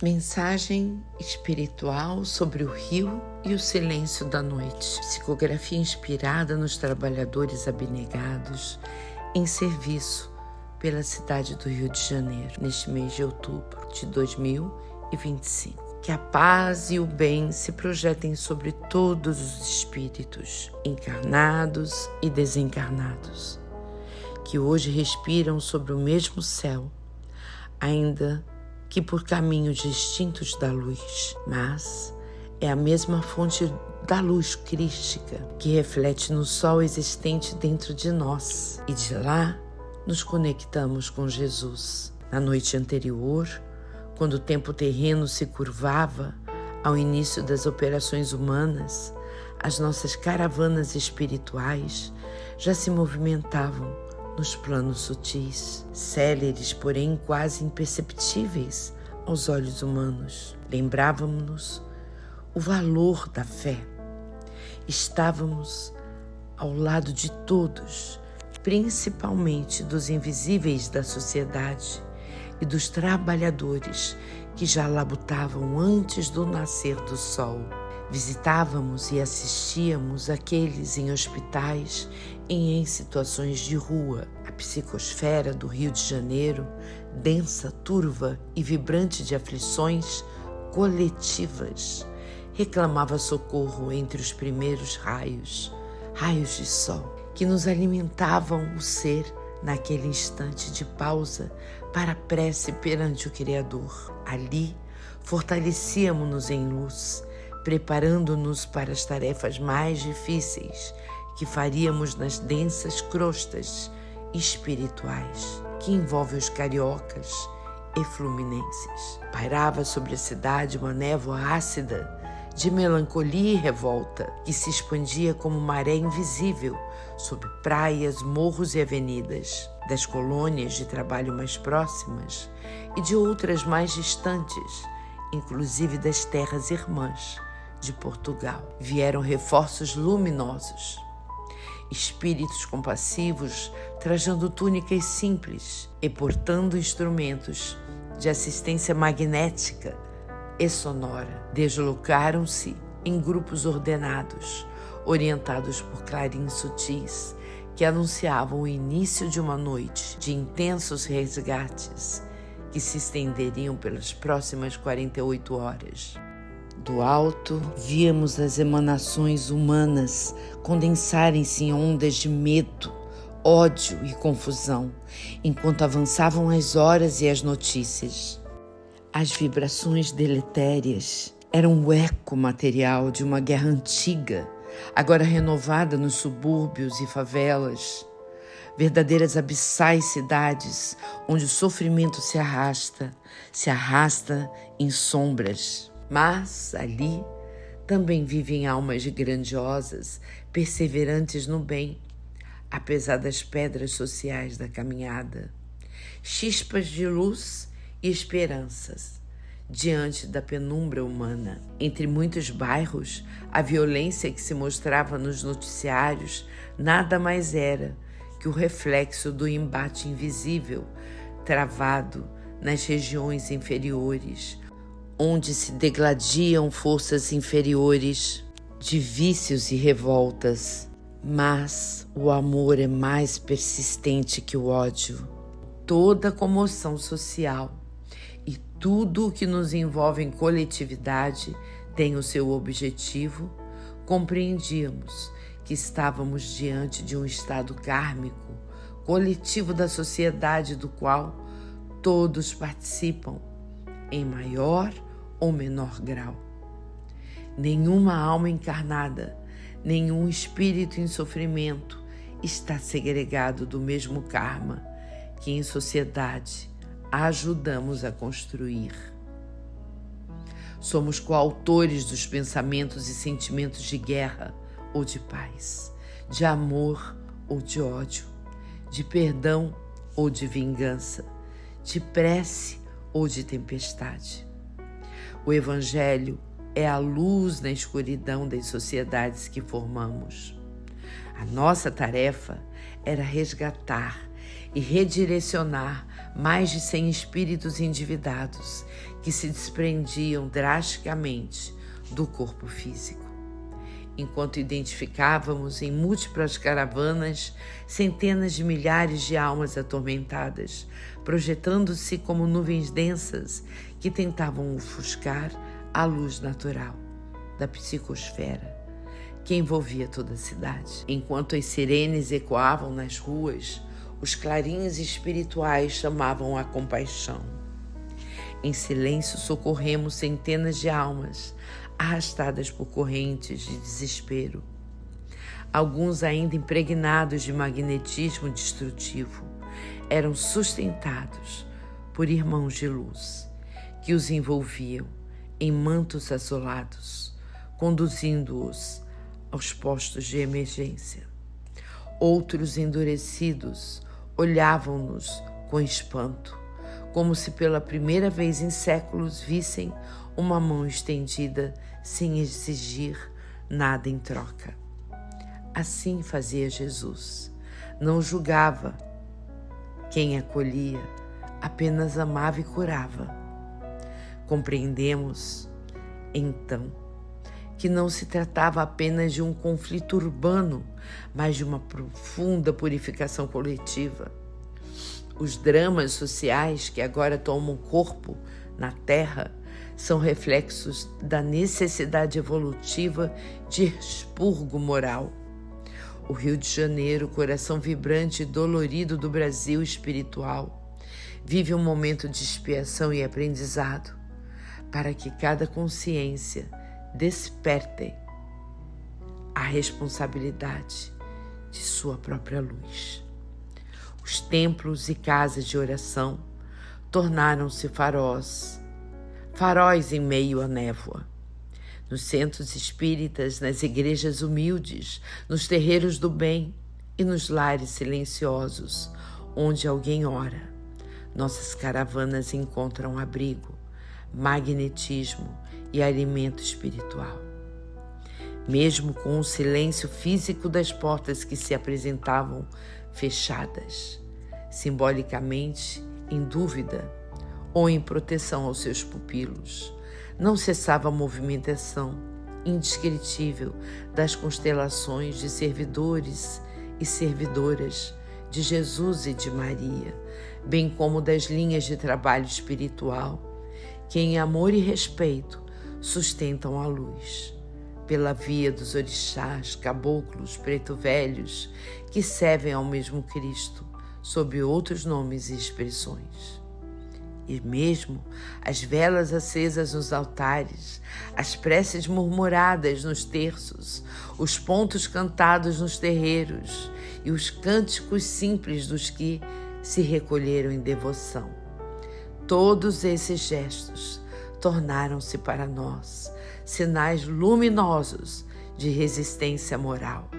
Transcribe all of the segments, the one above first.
Mensagem espiritual sobre o rio e o silêncio da noite. Psicografia inspirada nos trabalhadores abnegados em serviço pela cidade do Rio de Janeiro, neste mês de outubro de 2025. Que a paz e o bem se projetem sobre todos os espíritos, encarnados e desencarnados, que hoje respiram sobre o mesmo céu, ainda que por caminhos distintos da luz, mas é a mesma fonte da luz crística que reflete no sol existente dentro de nós, e de lá nos conectamos com Jesus. Na noite anterior, quando o tempo terreno se curvava ao início das operações humanas, as nossas caravanas espirituais já se movimentavam nos planos sutis, céleres, porém quase imperceptíveis aos olhos humanos. Lembrávamos-nos o valor da fé. Estávamos ao lado de todos, principalmente dos invisíveis da sociedade e dos trabalhadores que já labutavam antes do nascer do sol. Visitávamos e assistíamos aqueles em hospitais e em situações de rua. A psicosfera do Rio de Janeiro, densa, turva e vibrante de aflições coletivas, reclamava socorro entre os primeiros raios de sol, que nos alimentavam o ser naquele instante de pausa para a prece perante o Criador. Ali, fortalecíamos-nos em luz, preparando-nos para as tarefas mais difíceis que faríamos nas densas crostas espirituais que envolvem os cariocas e fluminenses. Pairava sobre a cidade uma névoa ácida de melancolia e revolta que se expandia como maré invisível sobre praias, morros e avenidas das colônias de trabalho mais próximas e de outras mais distantes, inclusive das terras irmãs de Portugal. Vieram reforços luminosos, espíritos compassivos trajando túnicas simples e portando instrumentos de assistência magnética e sonora. Deslocaram-se em grupos ordenados, orientados por clarins sutis que anunciavam o início de uma noite de intensos resgates que se estenderiam pelas próximas 48 horas. Do alto, víamos as emanações humanas condensarem-se em ondas de medo, ódio e confusão, enquanto avançavam as horas e as notícias. As vibrações deletérias eram o eco material de uma guerra antiga, agora renovada nos subúrbios e favelas, verdadeiras abissais cidades onde o sofrimento se arrasta em sombras. Mas ali também vivem almas grandiosas, perseverantes no bem, apesar das pedras sociais da caminhada, chispas de luz e esperanças diante da penumbra humana. Entre muitos bairros, a violência que se mostrava nos noticiários nada mais era que o reflexo do embate invisível travado nas regiões inferiores, onde se degladiam forças inferiores de vícios e revoltas. Mas o amor é mais persistente que o ódio. Toda a comoção social e tudo o que nos envolve em coletividade tem o seu objetivo. Compreendíamos que estávamos diante de um estado kármico, coletivo da sociedade do qual todos participam, em maior ou menor grau. Nenhuma alma encarnada, nenhum espírito em sofrimento está segregado do mesmo karma que em sociedade ajudamos a construir. Somos coautores dos pensamentos e sentimentos de guerra ou de paz, de amor ou de ódio, de perdão ou de vingança, de prece ou de tempestade. O Evangelho é a luz na escuridão das sociedades que formamos. A nossa tarefa era resgatar e redirecionar mais de 100 espíritos endividados que se desprendiam drasticamente do corpo físico. Enquanto identificávamos em múltiplas caravanas centenas de milhares de almas atormentadas, projetando-se como nuvens densas que tentavam ofuscar a luz natural da psicosfera que envolvia toda a cidade. Enquanto as sirenes ecoavam nas ruas, os clarins espirituais chamavam a compaixão. Em silêncio socorremos centenas de almas arrastadas por correntes de desespero. Alguns, ainda impregnados de magnetismo destrutivo, eram sustentados por irmãos de luz que os envolviam em mantos azulados, conduzindo-os aos postos de emergência. Outros, endurecidos, olhavam-nos com espanto, como se pela primeira vez em séculos vissem uma mão estendida sem exigir nada em troca. Assim fazia Jesus. Não julgava quem acolhia, apenas amava e curava. Compreendemos, então, que não se tratava apenas de um conflito urbano, mas de uma profunda purificação coletiva. Os dramas sociais que agora tomam corpo na Terra são reflexos da necessidade evolutiva de expurgo moral. O Rio de Janeiro, coração vibrante e dolorido do Brasil espiritual, vive um momento de expiação e aprendizado, para que cada consciência desperte a responsabilidade de sua própria luz. Os templos e casas de oração tornaram-se faróis em meio à névoa. Nos centros espíritas, nas igrejas humildes, nos terreiros do bem e nos lares silenciosos, onde alguém ora, nossas caravanas encontram abrigo, magnetismo e alimento espiritual. Mesmo com o silêncio físico das portas que se apresentavam fechadas, simbolicamente em dúvida ou em proteção aos seus pupilos, não cessava a movimentação indescritível das constelações de servidores e servidoras de Jesus e de Maria, bem como das linhas de trabalho espiritual que, em amor e respeito, sustentam a luz, pela via dos orixás, caboclos, preto-velhos, que servem ao mesmo Cristo, sob outros nomes e expressões. E mesmo as velas acesas nos altares, as preces murmuradas nos terços, os pontos cantados nos terreiros e os cânticos simples dos que se recolheram em devoção. Todos esses gestos tornaram-se para nós sinais luminosos de resistência moral.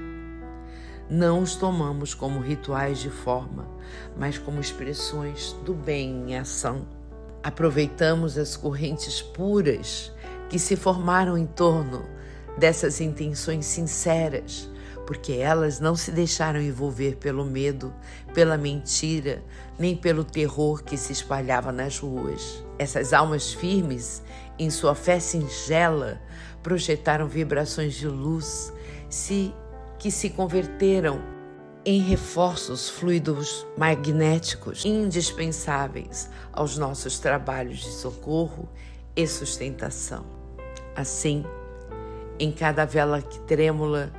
Não os tomamos como rituais de forma, mas como expressões do bem em ação. Aproveitamos as correntes puras que se formaram em torno dessas intenções sinceras, porque elas não se deixaram envolver pelo medo, pela mentira, nem pelo terror que se espalhava nas ruas. Essas almas firmes, em sua fé singela, projetaram vibrações de luz que se converteram em reforços fluidos magnéticos indispensáveis aos nossos trabalhos de socorro e sustentação. Assim, em cada vela que trêmula,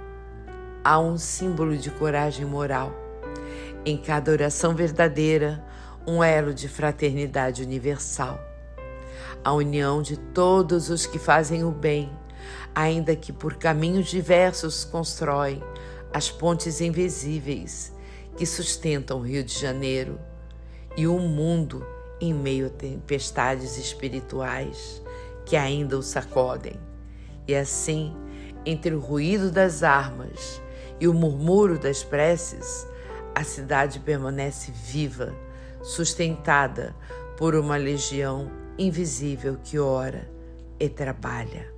há um símbolo de coragem moral. Em cada oração verdadeira, um elo de fraternidade universal. A união de todos os que fazem o bem, ainda que por caminhos diversos constroem as pontes invisíveis que sustentam o Rio de Janeiro e o mundo em meio a tempestades espirituais que ainda o sacodem. E assim, entre o ruído das armas e o murmúrio das preces, a cidade permanece viva, sustentada por uma legião invisível que ora e trabalha.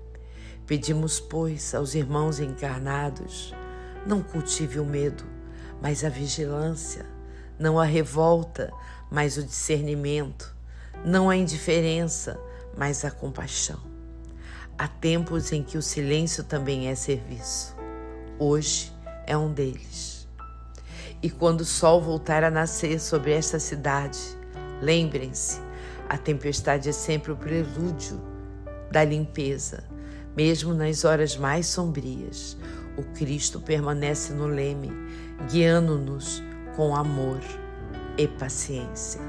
Pedimos, pois, aos irmãos encarnados, não cultive o medo, mas a vigilância. não a revolta, mas o discernimento, não a indiferença, mas a compaixão. Há tempos em que o silêncio também é serviço. Hoje é um deles. E quando o sol voltar a nascer sobre esta cidade, lembrem-se, a tempestade é sempre o prelúdio da limpeza. Mesmo nas horas mais sombrias, o Cristo permanece no leme, guiando-nos com amor e paciência.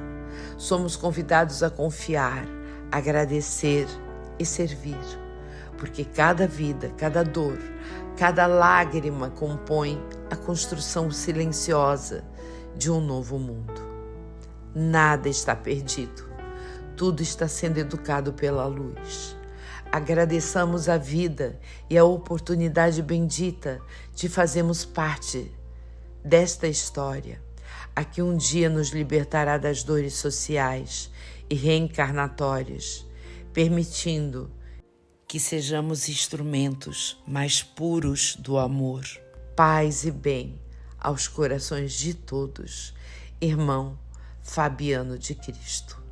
Somos convidados a confiar, agradecer e servir, porque cada vida, cada dor, cada lágrima compõe a construção silenciosa de um novo mundo. Nada está perdido, tudo está sendo educado pela luz. Agradeçamos a vida e a oportunidade bendita de fazermos parte desta história, a que um dia nos libertará das dores sociais e reencarnatórias, permitindo que sejamos instrumentos mais puros do amor. Paz e bem aos corações de todos. Irmão Fabiano de Cristo.